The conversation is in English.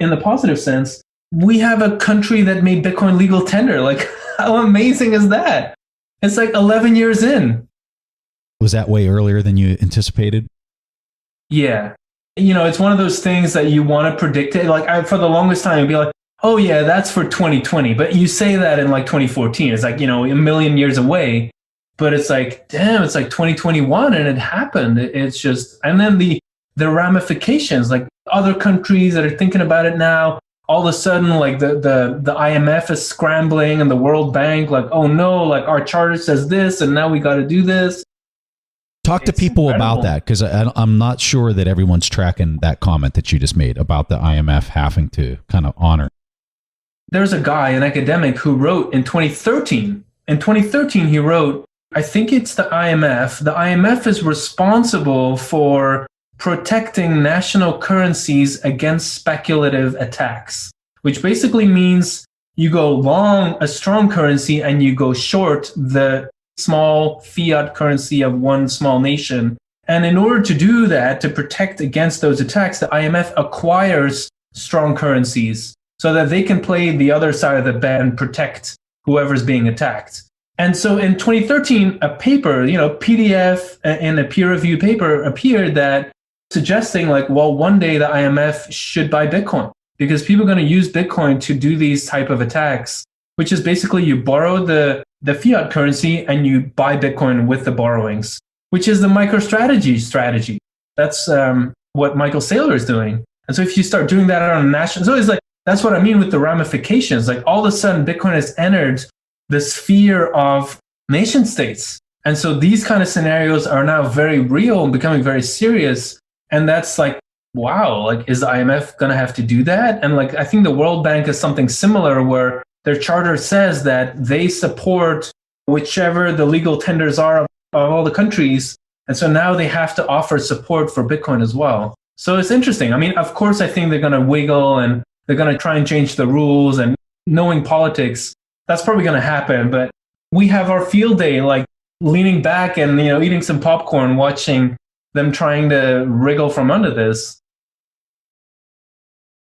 in the positive sense, we have a country that made Bitcoin legal tender. Like, how amazing is that? It's like 11 years in. Was that way earlier than you anticipated? Yeah. It's one of those things that you want to predict it. Like, for the longest time, I'd be like, oh yeah, that's for 2020. But you say that in like 2014. It's like, a million years away. But it's like, damn, it's like 2021 and it happened. It's just, and then the ramifications, like other countries that are thinking about it now, all of a sudden, like the IMF is scrambling and the World Bank, like, oh no, like our charter says this and now we got to do this. Talk to people about that, because I'm not sure that everyone's tracking that comment that you just made about the IMF having to kind of honor. There's a guy, an academic, who wrote in 2013. In 2013, he wrote, I think it's the IMF. The IMF is responsible for protecting national currencies against speculative attacks, which basically means you go long a strong currency and you go short the small fiat currency of one small nation. And in order to do that, to protect against those attacks, the IMF acquires strong currencies so that they can play the other side of the bet and protect whoever's being attacked. And so in 2013, a paper, PDF in a peer-reviewed paper appeared that suggesting like, well, one day the IMF should buy Bitcoin because people are going to use Bitcoin to do these type of attacks, which is basically you borrow the fiat currency and you buy Bitcoin with the borrowings, which is the MicroStrategy strategy. That's what Michael Saylor is doing. And so if you start doing that on a national, so it's like, that's what I mean with the ramifications. Like all of a sudden, Bitcoin has entered the sphere of nation states. And so these kind of scenarios are now very real and becoming very serious. And that's like, wow, like, is the IMF going to have to do that? And like, I think the World Bank is something similar where their charter says that they support whichever the legal tenders are of all the countries. And so now they have to offer support for Bitcoin as well. So it's interesting. I mean, of course, I think they're going to wiggle and they're going to try and change the rules, and knowing politics, that's probably going to happen. But we have our field day, like leaning back and, eating some popcorn, watching them trying to wriggle from under this.